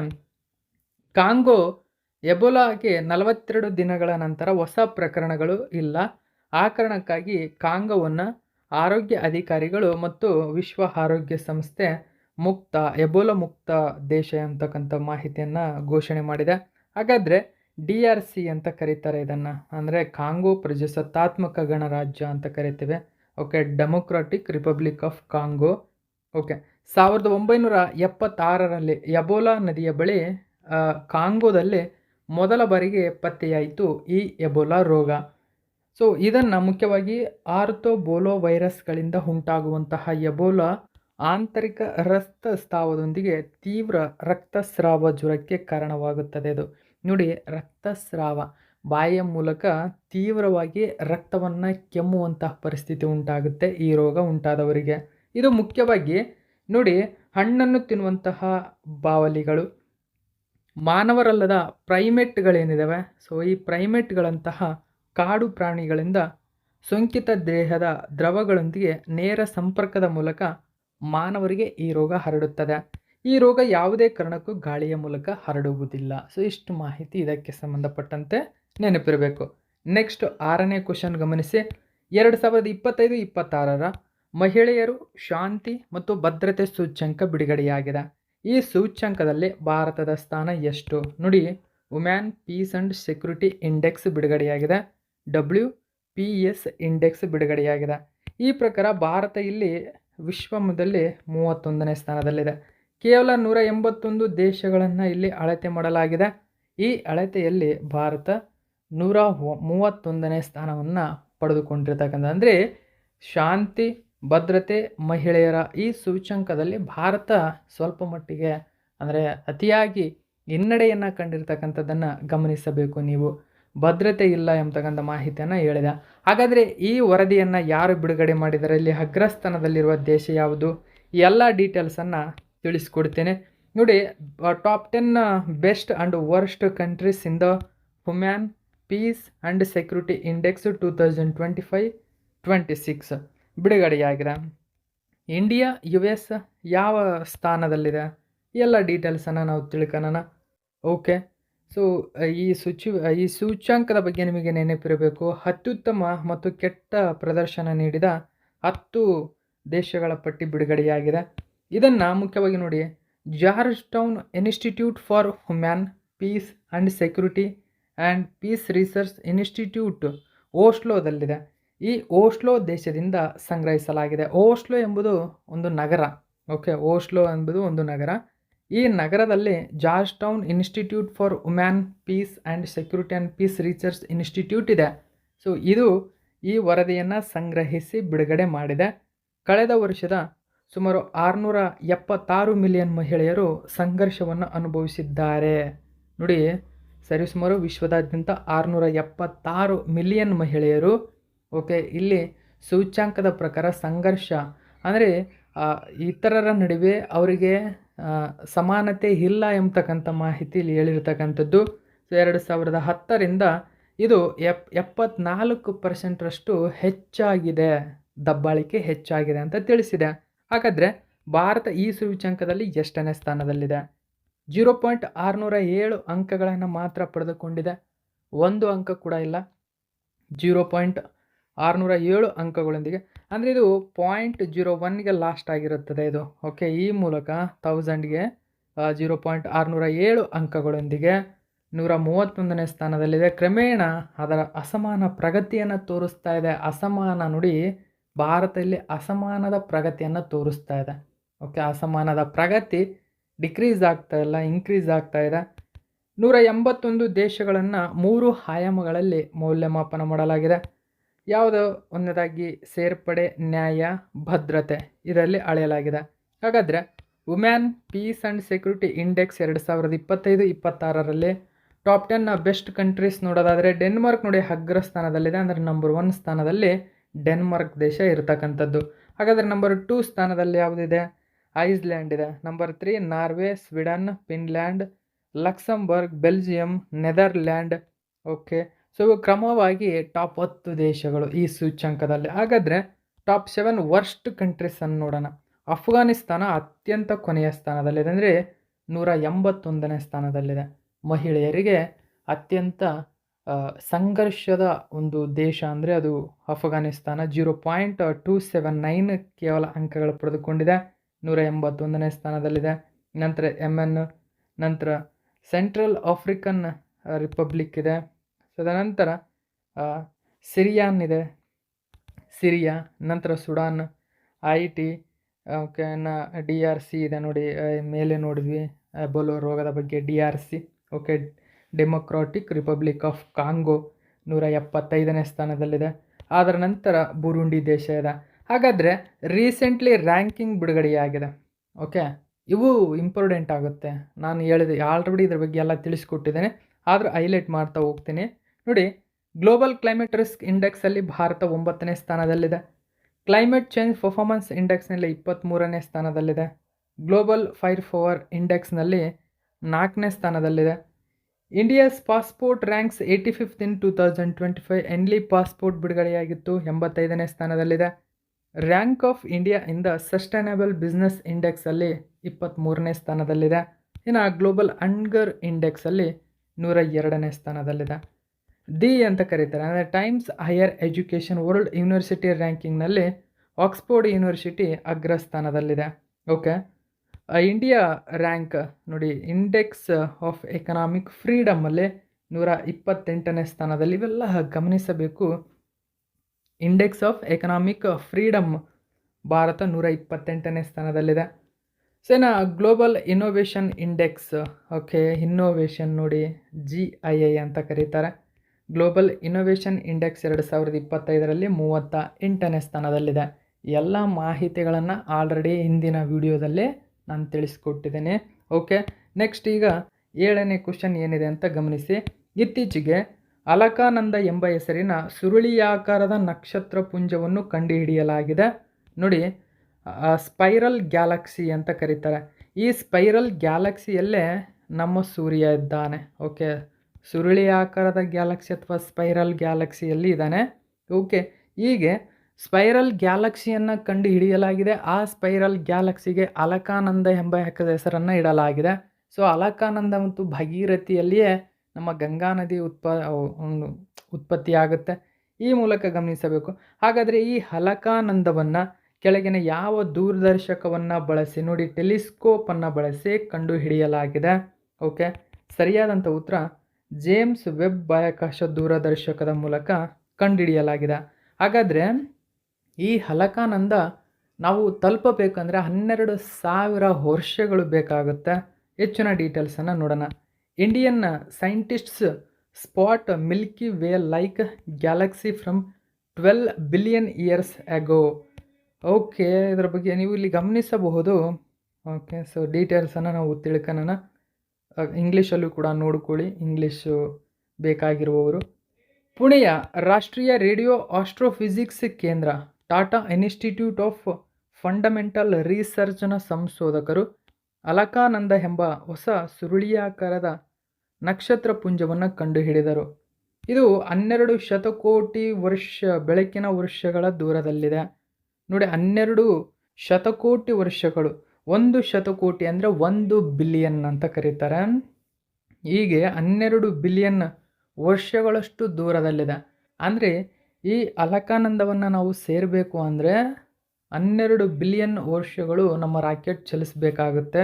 ಕಾಂಗೋ ಎಬೋಲಾಗೆ 42 ದಿನಗಳ ನಂತರ ಹೊಸ ಪ್ರಕರಣಗಳು ಇಲ್ಲ. ಆ ಕಾರಣಕ್ಕಾಗಿ ಕಾಂಗೋವನ್ನು ಆರೋಗ್ಯ ಅಧಿಕಾರಿಗಳು ಮತ್ತು ವಿಶ್ವ ಆರೋಗ್ಯ ಸಂಸ್ಥೆ ಎಬೋಲಾ ಮುಕ್ತ ದೇಶ ಅಂತಕ್ಕಂಥ ಮಾಹಿತಿಯನ್ನು ಘೋಷಣೆ ಮಾಡಿದೆ. ಹಾಗಾದರೆ DRC ಅಂತ ಕರೀತಾರೆ ಇದನ್ನು, ಅಂದರೆ ಕಾಂಗೋ ಪ್ರಜಾಸತ್ತಾತ್ಮಕ ಗಣರಾಜ್ಯ ಅಂತ ಕರಿತೇವೆ. Okay, Democratic Republic of Congo. Okay, 1976ರಲ್ಲಿ ಎಬೋಲಾ ನದಿಯ ಬಳಿ ಕಾಂಗೋದಲ್ಲಿ ಮೊದಲ ಬಾರಿಗೆ ಪತ್ತೆಯಾಯಿತು ಈ ಎಬೋಲಾ ರೋಗ. ಸೊ ಇದನ್ನು ಮುಖ್ಯವಾಗಿ ಆರ್ತೋಬೋಲೋ ವೈರಸ್ಗಳಿಂದ ಉಂಟಾಗುವಂತಹ ಎಬೋಲಾ ಆಂತರಿಕ ರಕ್ತಸ್ರಾವದೊಂದಿಗೆ ತೀವ್ರ ರಕ್ತಸ್ರಾವ ಜ್ವರಕ್ಕೆ ಕಾರಣವಾಗುತ್ತದೆ. ಇದು ನೋಡಿ, ರಕ್ತಸ್ರಾವ, ಬಾಯಿಯ ಮೂಲಕ ತೀವ್ರವಾಗಿ ರಕ್ತವನ್ನು ಕೆಮ್ಮುವಂತಹ ಪರಿಸ್ಥಿತಿ ಉಂಟಾಗುತ್ತೆ ಈ ರೋಗ ಉಂಟಾದವರಿಗೆ. ಇದು ಮುಖ್ಯವಾಗಿ ನೋಡಿ, ಹಣ್ಣನ್ನು ತಿನ್ನುವಂತಹ ಬಾವಲಿಗಳು, ಮಾನವರಲ್ಲದ ಪ್ರೈಮೇಟ್ಗಳೇನಿದ್ದಾವೆ, ಸೊ ಈ ಪ್ರೈಮೇಟ್ಗಳಂತಹ ಕಾಡು ಪ್ರಾಣಿಗಳಿಂದ ಸೋಂಕಿತ ದೇಹದ ದ್ರವಗಳೊಂದಿಗೆ ನೇರ ಸಂಪರ್ಕದ ಮೂಲಕ ಮಾನವರಿಗೆ ಈ ರೋಗ ಹರಡುತ್ತದೆ. ಈ ರೋಗ ಯಾವುದೇ ಕಾರಣಕ್ಕೂ ಗಾಳಿಯ ಮೂಲಕ ಹರಡುವುದಿಲ್ಲ. ಸೊ ಇಷ್ಟು ಮಾಹಿತಿ ಇದಕ್ಕೆ ಸಂಬಂಧಪಟ್ಟಂತೆ ನೆನಪಿರಬೇಕು. ನೆಕ್ಸ್ಟ್ 6ನೇ ಕ್ವಶನ್ ಗಮನಿಸಿ. 2025-26 ಮಹಿಳೆಯರು ಶಾಂತಿ ಮತ್ತು ಭದ್ರತೆ ಸೂಚ್ಯಂಕ ಬಿಡುಗಡೆಯಾಗಿದೆ. ಈ ಸೂಚ್ಯಂಕದಲ್ಲಿ ಭಾರತದ ಸ್ಥಾನ ಎಷ್ಟು? ನೋಡಿ, women peace and security index ಬಿಡುಗಡೆಯಾಗಿದೆ. WPS ಇಂಡೆಕ್ಸ್ ಬಿಡುಗಡೆಯಾಗಿದೆ. ಈ ಪ್ರಕಾರ ಭಾರತ ಇಲ್ಲಿ ವಿಶ್ವದಲ್ಲಿ 31ನೇ ಸ್ಥಾನದಲ್ಲಿದೆ. ಕೇವಲ 181 ದೇಶಗಳನ್ನು ಇಲ್ಲಿ ಅಳತೆ ಮಾಡಲಾಗಿದೆ. ಈ ಅಳತೆಯಲ್ಲಿ ಭಾರತ 131ನೇ ಸ್ಥಾನವನ್ನು ಪಡೆದುಕೊಂಡಿರ್ತಕ್ಕಂಥ, ಅಂದರೆ ಶಾಂತಿ, ಭದ್ರತೆ, ಮಹಿಳೆಯರ ಈ ಸೂಚ್ಯಂಕದಲ್ಲಿ ಭಾರತ ಸ್ವಲ್ಪ ಮಟ್ಟಿಗೆ ಅಂದರೆ ಅತಿಯಾಗಿ ಹಿನ್ನಡೆಯನ್ನು ಕಂಡಿರ್ತಕ್ಕಂಥದ್ದನ್ನು ಗಮನಿಸಬೇಕು ನೀವು. ಭದ್ರತೆ ಇಲ್ಲ ಎಂಬತಕ್ಕಂಥ ಮಾಹಿತಿಯನ್ನು ಹೇಳಿದೆ. ಹಾಗಾದರೆ ಈ ವರದಿಯನ್ನು ಯಾರು ಬಿಡುಗಡೆ ಮಾಡಿದ್ದಾರೆ, ಇಲ್ಲಿ ಅಗ್ರಸ್ಥಾನದಲ್ಲಿರುವ ದೇಶ ಯಾವುದು? ಎಲ್ಲ ಡೀಟೇಲ್ಸನ್ನು ತಿಳಿಸ್ಕೊಡ್ತೇನೆ. ನೋಡಿ, top 10 best and worst countries in the women peace and security index 2025-26 ಬಿಡುಗಡೆಯಾಗಿದೆ. ಇಂಡಿಯಾ, US ಯಾವ ಸ್ಥಾನದಲ್ಲಿದೆ? ಎಲ್ಲ ಡೀಟೇಲ್ಸನ್ನು ನಾವು ತಿಳ್ಕೊಳ್ಳೋಣ. ಓಕೆ, ಸೊ ಈ ಸೂಚ್ಯಂಕದ ಬಗ್ಗೆ ನಿಮಗೆ ನೆನಪಿರಬೇಕು. ಅತ್ಯುತ್ತಮ ಮತ್ತು ಕೆಟ್ಟ ಪ್ರದರ್ಶನ ನೀಡಿದ 10 ದೇಶಗಳ ಪಟ್ಟಿ ಬಿಡುಗಡೆಯಾಗಿದೆ. ಇದನ್ನು ಮುಖ್ಯವಾಗಿ ನೋಡಿ, Georgetown institute for women peace and security and peace research institute ಓಸ್ಲೋದಲ್ಲಿದೆ. ಈ ಓಸ್ಲೋ ದೇಶದಿಂದ ಸಂಗ್ರಹಿಸಲಾಗಿದೆ. ಓಸ್ಲೋ ಎಂಬುದು ಒಂದು ನಗರ. ಓಕೆ, ಓಸ್ಲೋ ಎಂಬುದು ಒಂದು ನಗರ. ಈ ನಗರದಲ್ಲಿ Georgetown institute for women peace and security and peace research institute ಇದೆ. ಸೊ ಇದು ಈ ವರದಿಯನ್ನು ಸಂಗ್ರಹಿಸಿ ಬಿಡುಗಡೆ ಮಾಡಿದೆ. ಕಳೆದ ವರ್ಷದ ಸುಮಾರು 676 ಮಿಲಿಯನ್ ಮಹಿಳೆಯರು ಸಂಘರ್ಷವನ್ನು ಅನುಭವಿಸಿದ್ದಾರೆ. ನೋಡಿ, ಸರಿಸುಮಾರು ವಿಶ್ವದಾದ್ಯಂತ 676 ಮಿಲಿಯನ್ ಮಹಿಳೆಯರು. ಓಕೆ, ಇಲ್ಲಿ ಸೂಚ್ಯಂಕದ ಪ್ರಕಾರ ಸಂಘರ್ಷ ಅಂದರೆ ಇತರರ ನಡುವೆ ಅವರಿಗೆ ಸಮಾನತೆ ಇಲ್ಲ ಎಂಬತಕ್ಕಂಥ ಮಾಹಿತಿ ಇಲ್ಲಿ ಹೇಳಿರ್ತಕ್ಕಂಥದ್ದು. 2010ರಿಂದ ಇದು 74% ಹೆಚ್ಚಾಗಿದೆ, ದಬ್ಬಾಳಿಕೆ ಹೆಚ್ಚಾಗಿದೆ ಅಂತ ತಿಳಿಸಿದೆ. ಹಾಗಾದರೆ ಭಾರತ ಈ ಸೂಚ್ಯಂಕದಲ್ಲಿ ಎಷ್ಟನೇ ಸ್ಥಾನದಲ್ಲಿದೆ? 0.607 ಅಂಕಗಳನ್ನು ಮಾತ್ರ ಪಡೆದುಕೊಂಡಿದೆ. ಒಂದು ಅಂಕ ಕೂಡ ಇಲ್ಲ. 0.607 ಅಂಕಗಳೊಂದಿಗೆ, ಅಂದರೆ ಇದು 0.01ಗೆ ಲಾಸ್ಟ್ ಆಗಿರುತ್ತದೆ ಇದು. ಓಕೆ, ಈ ಮೂಲಕ 1000ಗೆ 0.607 ಅಂಕಗಳೊಂದಿಗೆ 131ನೇ ಸ್ಥಾನದಲ್ಲಿದೆ. ಕ್ರಮೇಣ ಅದರ ಅಸಮಾನ ಪ್ರಗತಿಯನ್ನು ತೋರಿಸ್ತಾ ಇದೆ. ಅಸಮಾನ ನೋಡಿ, ಭಾರತದಲ್ಲಿ ಅಸಮಾನದ ಪ್ರಗತಿಯನ್ನು ತೋರಿಸ್ತಾ ಇದೆ. ಓಕೆ, ಅಸಮಾನದ ಪ್ರಗತಿ ಡಿಕ್ರೀಸ್ ಆಗ್ತಾ ಇಲ್ಲ, ಇನ್ಕ್ರೀಸ್ ಆಗ್ತಾ ಇದೆ. 181 ದೇಶಗಳನ್ನು 3 ಆಯಾಮಗಳಲ್ಲಿ ಮೌಲ್ಯಮಾಪನ ಮಾಡಲಾಗಿದೆ. ಯಾವುದು? ಒಂದನೇದಾಗಿ ಸೇರ್ಪಡೆ, ನ್ಯಾಯ, ಭದ್ರತೆ, ಇದರಲ್ಲಿ ಅಳೆಯಲಾಗಿದೆ. ಹಾಗಾದರೆ women peace and security index 2025-26ರಲ್ಲಿ ಟಾಪ್ 10 ಬೆಸ್ಟ್ ಕಂಟ್ರೀಸ್ ನೋಡೋದಾದರೆ ಡೆನ್ಮಾರ್ಕ್ ನೋಡಿ ಅಗ್ರ ಸ್ಥಾನದಲ್ಲಿದೆ. ಅಂದರೆ ನಂಬರ್ 1 ಸ್ಥಾನದಲ್ಲಿ ಡೆನ್ಮಾರ್ಕ್ ದೇಶ ಇರತಕ್ಕಂಥದ್ದು. ಹಾಗಾದರೆ ನಂಬರ್ 2 ಸ್ಥಾನದಲ್ಲಿ ಯಾವುದಿದೆ? ಐಸ್ಲ್ಯಾಂಡ್ ಇದೆ. Number 3 Norway, Sweden, Finland, Luxembourg, Belgium, Netherland. Okay, so ಇವು ಕ್ರಮವಾಗಿ ಟಾಪ್ 10 ದೇಶಗಳು ಈ ಸೂಚ್ಯಂಕದಲ್ಲಿ. ಹಾಗಾದರೆ ಟಾಪ್ 7 ವರ್ಸ್ಟ್ ಕಂಟ್ರೀಸನ್ನು ನೋಡೋಣ. ಅಫ್ಘಾನಿಸ್ತಾನ ಅತ್ಯಂತ ಕೊನೆಯ ಸ್ಥಾನದಲ್ಲಿದೆ, ಅಂದರೆ 181ನೇ ಸ್ಥಾನದಲ್ಲಿದೆ. ಮಹಿಳೆಯರಿಗೆ ಅತ್ಯಂತ ಸಂಘರ್ಷದ ಒಂದು ದೇಶ ಅಂದರೆ ಅದು ಅಫ್ಘಾನಿಸ್ತಾನ. 0.279 ಕೇವಲ ಅಂಕಗಳು ಪಡೆದುಕೊಂಡಿದೆ, 181ನೇ ಸ್ಥಾನದಲ್ಲಿದೆ. ನಂತರ ಯೆಮೆನ್, ನಂತರ ಸೆಂಟ್ರಲ್ ಆಫ್ರಿಕನ್ ರಿಪಬ್ಲಿಕ್ ಇದೆ. ತದನಂತರ ಸಿರಿಯಾನ್ ಇದೆ, ಸಿರಿಯಾ, ನಂತರ ಸುಡಾನ್, ಐಟಿ, ಓಕೆ, DRC ಇದೆ ನೋಡಿ, ಮೇಲೆ ನೋಡಿದ್ವಿ ಎಬೋಲಾ ರೋಗದ ಬಗ್ಗೆ, DRC. Okay, Democratic Republic of Congo 175ನೇ ಸ್ಥಾನದಲ್ಲಿದೆ. ಅದರ ನಂತರ ಬುರುಂಡಿ ದೇಶ ಇದೆ. ಹಾಗಾದರೆ ರೀಸೆಂಟ್ಲಿ ರ್ಯಾಂಕಿಂಗ್ ಬಿಡುಗಡೆಯಾಗಿದೆ. ಓಕೆ, ಇವು ಇಂಪಾರ್ಟೆಂಟ್ ಆಗುತ್ತೆ. ನಾನು ಹೇಳಿದೆ ಆಲ್ರೆಡಿ ಇದ್ರ ಬಗ್ಗೆ ಎಲ್ಲ ತಿಳಿಸ್ಕೊಟ್ಟಿದ್ದೇನೆ, ಆದರೂ ಹೈಲೈಟ್ ಮಾಡ್ತಾ ಹೋಗ್ತೀನಿ ನೋಡಿ. ಗ್ಲೋಬಲ್ ಕ್ಲೈಮೇಟ್ ರಿಸ್ಕ್ ಇಂಡೆಕ್ಸಲ್ಲಿ ಭಾರತ 9ನೇ ಸ್ಥಾನದಲ್ಲಿದೆ. ಕ್ಲೈಮೇಟ್ ಚೇಂಜ್ ಪರ್ಫಾರ್ಮೆನ್ಸ್ ಇಂಡೆಕ್ಸ್ನಲ್ಲಿ 23ನೇ ಸ್ಥಾನದಲ್ಲಿದೆ. ಗ್ಲೋಬಲ್ ಫೈರ್ ಪವರ್ ಇಂಡೆಕ್ಸ್ನಲ್ಲಿ 4ನೇ ಸ್ಥಾನದಲ್ಲಿದೆ. India's passport ranks 85th in 2025. Henley passport ಬಿಡುಗಡೆಯಾಗಿತ್ತು, 85ನೇ ಸ್ಥಾನದಲ್ಲಿದೆ. Rank of India in the sustainable business ಇಂಡೆಕ್ಸಲ್ಲಿ 23ನೇ ಸ್ಥಾನದಲ್ಲಿದೆ. ಇನ್ನು ಗ್ಲೋಬಲ್ ಹಂಗರ್ ಇಂಡೆಕ್ಸಲ್ಲಿ 102ನೇ ಸ್ಥಾನದಲ್ಲಿದೆ. ದಿ ಅಂತ ಕರೀತಾರೆ, ಅಂದರೆ Times Higher Education World University ರ್ಯಾಂಕಿಂಗ್ನಲ್ಲಿ ಆಕ್ಸ್ಫೋರ್ಡ್ ಯೂನಿವರ್ಸಿಟಿ ಅಗ್ರ ಸ್ಥಾನದಲ್ಲಿದೆ. ಓಕೆ, ಇಂಡಿಯಾ ರ್ಯಾಂಕ್ ನೋಡಿ ಇಂಡೆಕ್ಸ್ ಆಫ್ ಎಕನಾಮಿಕ್ ಫ್ರೀಡಮಲ್ಲಿ 128ನೇ ಸ್ಥಾನದಲ್ಲಿ. ಇವೆಲ್ಲ ಗಮನಿಸಬೇಕು. Index of economic freedom Bharat 128ನೇ ಸ್ಥಾನದಲ್ಲಿದೆ. ಸೊ ಇನ್ನು global innovation index, okay, innovation ನೋಡಿ GII ಅಂತ ಕರೀತಾರೆ. ಗ್ಲೋಬಲ್ ಇನ್ನೋವೇಷನ್ ಇಂಡೆಕ್ಸ್ 2025ರಲ್ಲಿ 38ನೇ ಸ್ಥಾನದಲ್ಲಿದೆ. ಎಲ್ಲ ಮಾಹಿತಿಗಳನ್ನು ಆಲ್ರೆಡಿ ಹಿಂದಿನ ವಿಡಿಯೋದಲ್ಲೇ ನಾನು ತಿಳಿಸ್ಕೊಟ್ಟಿದ್ದೇನೆ. ಓಕೆ, ನೆಕ್ಸ್ಟ್ ಈಗ 7ನೇ ಕ್ವಶನ್ ಏನಿದೆ ಅಂತ ಗಮನಿಸಿ. ಇತ್ತೀಚೆಗೆ ಅಲಕಾನಂದ ಎಂಬ ಹೆಸರಿನ ಸುರುಳಿಯಾಕಾರದ ನಕ್ಷತ್ರ ಪುಂಜವನ್ನು ಕಂಡುಹಿಡಿಯಲಾಗಿದೆ ನೋಡಿ. ಸ್ಪೈರಲ್ ಗ್ಯಾಲಕ್ಸಿ ಅಂತ ಕರೀತಾರೆ. ಈ ಸ್ಪೈರಲ್ ಗ್ಯಾಲಕ್ಸಿಯಲ್ಲೇ ನಮ್ಮ ಸೂರ್ಯ ಇದ್ದಾನೆ. ಓಕೆ, ಸುರುಳಿಯಾಕಾರದ ಗ್ಯಾಲಕ್ಸಿ ಅಥವಾ ಸ್ಪೈರಲ್ ಗ್ಯಾಲಕ್ಸಿಯಲ್ಲಿ ಇದ್ದಾನೆ. ಓಕೆ, ಹೀಗೆ ಸ್ಪೈರಲ್ ಗ್ಯಾಲಕ್ಸಿಯನ್ನು ಕಂಡು ಹಿಡಿಯಲಾಗಿದೆ. ಆ ಸ್ಪೈರಲ್ ಗ್ಯಾಲಕ್ಸಿಗೆ ಅಲಕಾನಂದ ಎಂಬ ಹೆಸರನ್ನು ಇಡಲಾಗಿದೆ. ಸೊ ಅಲಕಾನಂದ ಮತ್ತು ಭಗೀರಥಿಯಲ್ಲಿಯೇ ನಮ್ಮ ಗಂಗಾ ನದಿ ಉತ್ಪತ್ತಿಯಾಗುತ್ತೆ. ಈ ಮೂಲಕ ಗಮನಿಸಬೇಕು. ಹಾಗಾದರೆ ಈ ಅಲಕಾನಂದವನ್ನು ಕೆಳಗಿನ ಯಾವ ದೂರದರ್ಶಕವನ್ನು ಬಳಸಿ ನೋಡಿ, ಟೆಲಿಸ್ಕೋಪನ್ನು ಬಳಸಿ ಕಂಡು ಹಿಡಿಯಲಾಗಿದೆ? ಓಕೆ, ಸರಿಯಾದಂಥ ಉತ್ತರ ಜೇಮ್ಸ್ ವೆಬ್ ಬಾಹ್ಯಾಕಾಶ ದೂರದರ್ಶಕದ ಮೂಲಕ ಕಂಡುಹಿಡಿಯಲಾಗಿದೆ. ಹಾಗಾದರೆ ಈ ಅಲಕಾನಂದ ನಾವು ತಲುಪಬೇಕಂದ್ರೆ 12,000 ವರ್ಷಗಳು ಬೇಕಾಗುತ್ತೆ. ಹೆಚ್ಚಿನ ಡೀಟೇಲ್ಸನ್ನು ನೋಡೋಣ. Indian scientists spot Milky way like Galaxy from 12 billion years ago. Okay, ಇದರ ಬಗ್ಗೆ ನೀವು ಇಲ್ಲಿ ಗಮನಿಸಬಹುದು. ಓಕೆ, ಸೊ ಡೀಟೇಲ್ಸನ್ನು ನಾವು ತಿಳ್ಕೊಳ್ಳೋಣ. ಇಂಗ್ಲೀಷಲ್ಲೂ ಕೂಡ ನೋಡ್ಕೊಳ್ಳಿ, ಇಂಗ್ಲೀಷು ಬೇಕಾಗಿರುವವರು. ಪುಣೆಯ ರಾಷ್ಟ್ರೀಯ ರೇಡಿಯೋ ಆಸ್ಟ್ರೋಫಿಸಿಕ್ಸ್ ಕೇಂದ್ರ, ಟಾಟಾ ಇನ್ಸ್ಟಿಟ್ಯೂಟ್ ಆಫ್ ಫಂಡಮೆಂಟಲ್ ರಿಸರ್ಚ್ನ ಸಂಶೋಧಕರು ಅಲಕಾನಂದ ಎಂಬ ಹೊಸ ಸುರುಳಿಯಾಕಾರದ ನಕ್ಷತ್ರ ಪುಂಜವನ್ನು ಕಂಡುಹಿಡಿದರು. ಇದು 12 ಶತಕೋಟಿ ಬೆಳಕಿನ ವರ್ಷಗಳ ದೂರದಲ್ಲಿದೆ ನೋಡಿ. 12 ಶತಕೋಟಿ ವರ್ಷಗಳು. 1 ಶತಕೋಟಿ ಅಂದರೆ 1 ಬಿಲಿಯನ್ ಅಂತ ಕರೀತಾರೆ. ಹೀಗೆ 12 ಬಿಲಿಯನ್ ವರ್ಷಗಳಷ್ಟು ದೂರದಲ್ಲಿದೆ. ಅಂದರೆ ಈ ಅಲಕಾನಂದವನ್ನು ನಾವು ಸೇರಬೇಕು ಅಂದರೆ 12 ಬಿಲಿಯನ್ ವರ್ಷಗಳು ನಮ್ಮ ರಾಕೆಟ್ ಚಲಿಸಬೇಕಾಗುತ್ತೆ.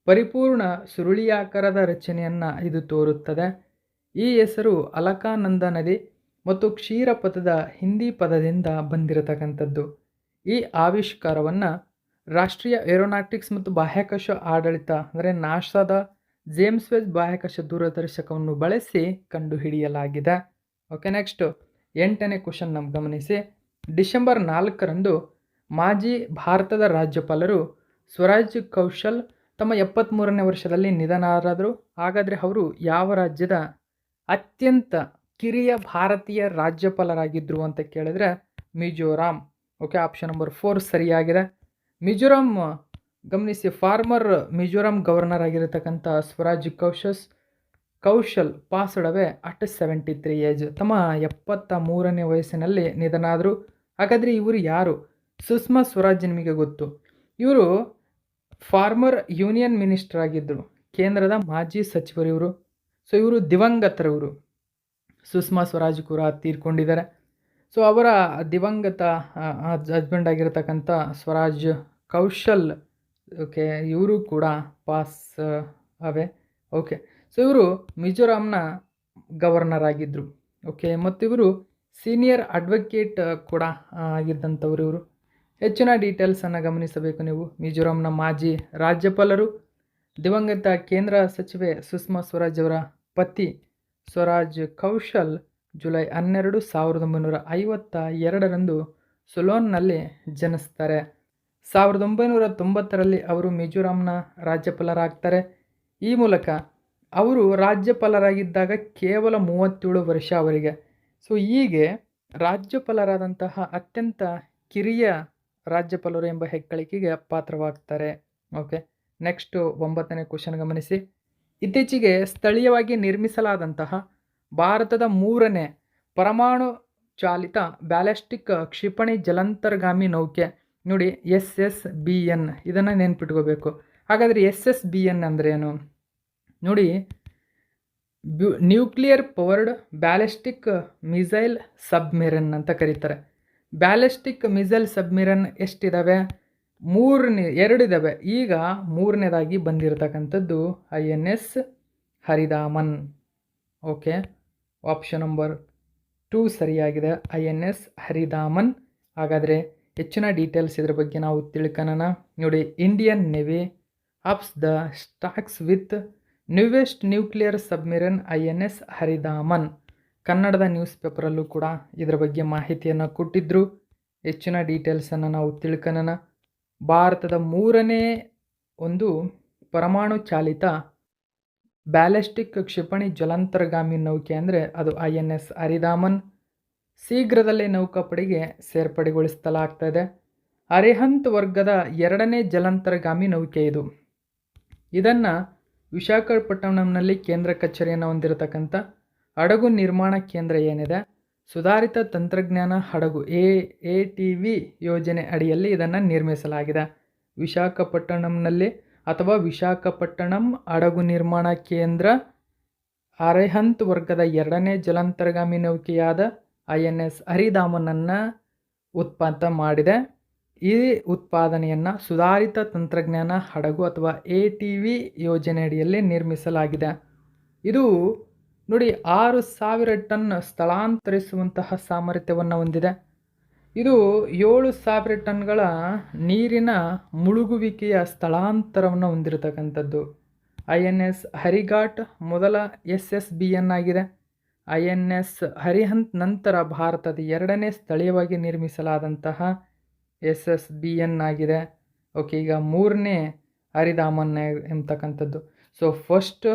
ಪರಿಪೂರ್ಣ ಸುರುಳಿಯಾಕಾರದ ರಚನೆಯನ್ನು ಇದು ತೋರುತ್ತದೆ. ಈ ಹೆಸರು ಅಲಕಾನಂದ ನದಿ ಮತ್ತು ಕ್ಷೀರಪಥದ ಹಿಂದಿ ಪದದಿಂದ ಬಂದಿರತಕ್ಕಂಥದ್ದು. ಈ ಆವಿಷ್ಕಾರವನ್ನು ರಾಷ್ಟ್ರೀಯ ಏರೋನಾಟಿಕ್ಸ್ ಮತ್ತು ಬಾಹ್ಯಾಕಾಶ ಆಡಳಿತ ಅಂದರೆ ನಾಸಾದ ಜೇಮ್ಸ್ ವೆಬ್ ಬಾಹ್ಯಾಕಾಶ ದೂರದರ್ಶಕವನ್ನು ಬಳಸಿ ಕಂಡುಹಿಡಿಯಲಾಗಿದೆ. ಓಕೆ, ನೆಕ್ಸ್ಟು 8ನೇ ಕ್ವಶನ್ ನಮ್ಮ ಗಮನಿಸಿ. ಡಿಸೆಂಬರ್ 4ರಂದು ಮಾಜಿ ಭಾರತದ ರಾಜ್ಯಪಾಲರು ಸ್ವರಾಜ್ ಕೌಶಲ್ ತಮ್ಮ 73ನೇ ವರ್ಷದಲ್ಲಿ ನಿಧನರಾದರು. ಹಾಗಾದರೆ ಅವರು ಯಾವ ರಾಜ್ಯದ ಅತ್ಯಂತ ಕಿರಿಯ ಭಾರತೀಯ ರಾಜ್ಯಪಾಲರಾಗಿದ್ದರು ಅಂತ ಕೇಳಿದ್ರೆ ಮಿಜೋರಾಂ. ಓಕೆ, ಆಪ್ಷನ್ ನಂಬರ್ 4 ಸರಿಯಾಗಿದೆ. ಮಿಜೋರಾಂ ಗಮನಿಸಿ, ಫಾರ್ಮರ್ ಮಿಜೋರಾಂ ಗವರ್ನರ್ ಆಗಿರತಕ್ಕಂಥ Swaraj Kaushal passed away at 73 age. ತಮ್ಮ 73ನೇ ವಯಸ್ಸಿನಲ್ಲಿ ನಿಧನಾದರು. ಹಾಗಾದರೆ ಇವರು ಯಾರು? ಸುಷ್ಮಾ ಸ್ವರಾಜ್ ನಿಮಗೆ ಗೊತ್ತು. ಇವರು ಫಾರ್ಮರ್ ಯೂನಿಯನ್ ಮಿನಿಸ್ಟರ್ ಆಗಿದ್ದರು, ಕೇಂದ್ರದ ಮಾಜಿ ಸಚಿವರು ಇವರು. ಸೊ ಇವರು ದಿವಂಗತರವರು. ಸುಷ್ಮಾ ಸ್ವರಾಜ್ ಕೂಡ ತೀರ್ಕೊಂಡಿದ್ದಾರೆ. ಸೊ ಅವರ ದಿವಂಗತ ಹಸ್ಬೆಂಡ್ ಆಗಿರತಕ್ಕಂಥ ಸ್ವರಾಜ್ ಕೌಶಲ್, ಓಕೆ, ಇವರು ಕೂಡ ಪಾಸ್ ಅವೇ. ಓಕೆ, ಸೊ ಇವರು ಮಿಜೋರಾಂನ ಗವರ್ನರ್ ಆಗಿದ್ದರು. ಓಕೆ, ಮತ್ತು ಇವರು ಸೀನಿಯರ್ ಅಡ್ವೊಕೇಟ್ ಕೂಡ ಆಗಿದ್ದಂಥವ್ರು ಇವರು. ಹೆಚ್ಚಿನ ಡೀಟೇಲ್ಸನ್ನು ಗಮನಿಸಬೇಕು ನೀವು. ಮಿಜೋರಾಂನ ಮಾಜಿ ರಾಜ್ಯಪಾಲರು, ದಿವಂಗತ ಕೇಂದ್ರ ಸಚಿವೆ ಸುಷ್ಮಾ ಸ್ವರಾಜ್ ಅವರ ಪತಿ ಸ್ವರಾಜ್ ಕೌಶಲ್ ಜುಲೈ 12, 1952ರಂದು ಸುಲೋನ್ನಲ್ಲಿ ಜನಿಸ್ತಾರೆ. 1990ರಲ್ಲಿ ಅವರು ಮಿಜೋರಾಂನ ರಾಜ್ಯಪಾಲರಾಗ್ತಾರೆ. ಈ ಮೂಲಕ ಅವರು ರಾಜ್ಯಪಾಲರಾಗಿದ್ದಾಗ ಕೇವಲ 37 ವರ್ಷ ಅವರಿಗೆ. ಸೊ ಹೀಗೆ ರಾಜ್ಯಪಾಲರಾದಂತಹ ಅತ್ಯಂತ ಕಿರಿಯ ರಾಜ್ಯಪಾಲರು ಎಂಬ ಹೆಗ್ಗಳಿಕೆಗೆ ಪಾತ್ರವಾಗ್ತಾರೆ. ಓಕೆ, ನೆಕ್ಸ್ಟು 9ನೇ ಕ್ವಶನ್ ಗಮನಿಸಿ. ಇತ್ತೀಚೆಗೆ ಸ್ಥಳೀಯವಾಗಿ ನಿರ್ಮಿಸಲಾದಂತಹ ಭಾರತದ 3ನೇ ಪರಮಾಣು ಚಾಲಿತ ಬ್ಯಾಲಿಸ್ಟಿಕ್ ಕ್ಷಿಪಣಿ ಜಲಾಂತರ್ಗಾಮಿ ನೌಕೆ ನೋಡಿ, SSBN. ಇದನ್ನು ನೆನ್ಪಿಟ್ಕೋಬೇಕು. ಹಾಗಾದರೆ SSBN ಅಂದರೆ ಏನು ನೋಡಿ, nuclear powered ballistic missile submarine ಅಂತ ಕರೀತಾರೆ. Ballistic missile submarine ಎಷ್ಟಿದ್ದಾವೆ? 2 ಇದ್ದಾವೆ. ಈಗ 3ನೇದಾಗಿ ಬಂದಿರತಕ್ಕಂಥದ್ದು INS ಹರಿದಾಮನ್. ಓಕೆ, ಆಪ್ಷನ್ ನಂಬರ್ 2 ಸರಿಯಾಗಿದೆ, INS ಹರಿದಾಮನ್. ಹಾಗಾದರೆ ಹೆಚ್ಚಿನ ಡೀಟೇಲ್ಸ್ ಇದರ ಬಗ್ಗೆ ನಾವು ತಿಳ್ಕೊಳ್ಳೋಣ. ನೋಡಿ, Indian Navy ups the stakes with newest nuclear submarine INS Aridhaman. ಕನ್ನಡದ ನ್ಯೂಸ್ ಪೇಪರಲ್ಲೂ ಕೂಡ ಇದರ ಬಗ್ಗೆ ಮಾಹಿತಿಯನ್ನು ಕೊಟ್ಟಿದ್ದರು. ಹೆಚ್ಚಿನ ಡೀಟೇಲ್ಸನ್ನು ನಾವು ತಿಳ್ಕೊಳ್ಳೋಣ. ಭಾರತದ 3ನೇ ಒಂದು ಪರಮಾಣು ಚಾಲಿತ ಬ್ಯಾಲಿಸ್ಟಿಕ್ ಕ್ಷಿಪಣಿ ಜಲಾಂತರ್ಗಾಮಿ ನೌಕೆ ಅಂದರೆ ಅದು INS ಹರಿದಾಮನ್. ಶೀಘ್ರದಲ್ಲೇ ನೌಕಾಪಡೆಗೆ ಸೇರ್ಪಡೆಗೊಳಿಸಲಾಗ್ತಾ ಇದೆ. ಅರಿಹಂತ್ ವರ್ಗದ 2ನೇ ಜಲಾಂತರ್ಗಾಮಿ ನೌಕೆ ಇದು. ಇದನ್ನು ವಿಶಾಖಪಟ್ಟಣಂನಲ್ಲಿ ಕೇಂದ್ರ ಕಚೇರಿಯನ್ನು ಹೊಂದಿರತಕ್ಕಂಥ ಹಡಗು ನಿರ್ಮಾಣ ಕೇಂದ್ರ ಏನಿದೆ, ಸುಧಾರಿತ ತಂತ್ರಜ್ಞಾನ ಹಡಗು ATV ಯೋಜನೆ ಅಡಿಯಲ್ಲಿ ಇದನ್ನು ನಿರ್ಮಿಸಲಾಗಿದೆ. ವಿಶಾಖಪಟ್ಟಣಂನಲ್ಲಿ ಅಥವಾ ವಿಶಾಖಪಟ್ಟಣಂ ಹಡಗು ನಿರ್ಮಾಣ ಕೇಂದ್ರ ಅರಿಹಂತ್ ವರ್ಗದ 2ನೇ ಜಲಾಂತರ್ಗಾಮಿ ನೌಕೆಯಾದ INS ಹರಿದಾಮನನ್ನು ಉತ್ಪಾದನೆ ಮಾಡಿದೆ. ಈ ಉತ್ಪಾದನೆಯನ್ನು ಸುಧಾರಿತ ತಂತ್ರಜ್ಞಾನ ಹಡಗು ಅಥವಾ ATV ಯೋಜನೆ ಅಡಿಯಲ್ಲಿ ನಿರ್ಮಿಸಲಾಗಿದೆ. ಇದು ನೋಡಿ 6,000 ಟನ್ ಸ್ಥಳಾಂತರಿಸುವಂತಹ ಸಾಮರ್ಥ್ಯವನ್ನು ಹೊಂದಿದೆ. ಇದು 7,000 ಟನ್ಗಳ ನೀರಿನ ಮುಳುಗುವಿಕೆಯ ಸ್ಥಳಾಂತರವನ್ನು ಹೊಂದಿರತಕ್ಕಂಥದ್ದು. INS ಹರಿಘಾಟ್ ಮೊದಲ SSBN ಆಗಿದೆ. INS ಹರಿಹಂತ್ ನಂತರ ಭಾರತದ 2ನೇ ಸ್ಥಳೀಯವಾಗಿ ನಿರ್ಮಿಸಲಾದಂತಹ SSBN ಆಗಿದೆ. ಓಕೆ, ಈಗ 3ನೇ ಹರಿದಾಮನ್ ಎಂಬತಕ್ಕಂಥದ್ದು. ಸೊ ಫಸ್ಟ್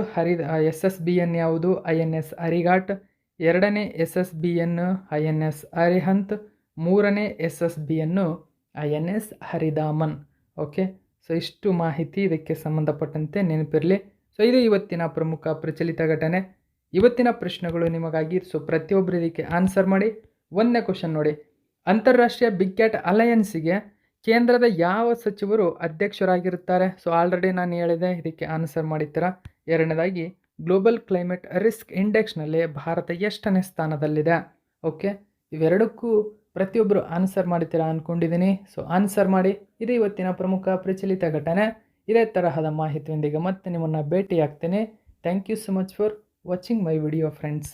SSBN ಯಾವುದು? INS ಹರಿಘಾಟ್. 2ನೇ SSBN INS ಅರಿಹಂತ್. 3ನೇ SSBN INS ಹರಿದಾಮನ್. ಓಕೆ, ಸೊ ಇಷ್ಟು ಮಾಹಿತಿ ಇದಕ್ಕೆ ಸಂಬಂಧಪಟ್ಟಂತೆ ನೆನಪಿರಲಿ. ಸೊ ಇದು ಇವತ್ತಿನ ಪ್ರಮುಖ ಪ್ರಚಲಿತ ಘಟನೆ. ಇವತ್ತಿನ ಪ್ರಶ್ನೆಗಳು ನಿಮಗಾಗಿ. ಸೊ ಪ್ರತಿಯೊಬ್ಬರು ಇದಕ್ಕೆ ಆನ್ಸರ್ ಮಾಡಿ. 1ನೇ ಕ್ವಶನ್ ನೋಡಿ, ಅಂತಾರಾಷ್ಟ್ರೀಯ ಬಿಗ್ ಕ್ಯಾಟ್ ಅಲಯನ್ಸಿಗೆ ಕೇಂದ್ರದ ಯಾವ ಸಚಿವರು ಅಧ್ಯಕ್ಷರಾಗಿರುತ್ತಾರೆ? ಸೊ ಆಲ್ರೆಡಿ ನಾನು ಹೇಳಿದೆ, ಇದಕ್ಕೆ ಆನ್ಸರ್ ಮಾಡಿದ್ದೀರಾ. 2ನೇದಾಗಿ ಗ್ಲೋಬಲ್ ಕ್ಲೈಮೇಟ್ ರಿಸ್ಕ್ ಇಂಡೆಕ್ಸ್ನಲ್ಲಿ ಭಾರತ ಎಷ್ಟನೇ ಸ್ಥಾನದಲ್ಲಿದೆ? ಓಕೆ, ಇವೆರಡಕ್ಕೂ ಪ್ರತಿಯೊಬ್ಬರು ಆನ್ಸರ್ ಮಾಡ್ತೀರಾ ಅಂದ್ಕೊಂಡಿದ್ದೀನಿ. ಸೊ ಆನ್ಸರ್ ಮಾಡಿ. ಇದು ಇವತ್ತಿನ ಪ್ರಮುಖ ಪ್ರಚಲಿತ ಘಟನೆ. ಇದೇ ತರಹದ ಮಾಹಿತಿಯೊಂದಿಗೆ ಮತ್ತೆ ನಿಮ್ಮನ್ನು ಭೇಟಿಯಾಗ್ತೀನಿ. Thank you so much for watching my video friends.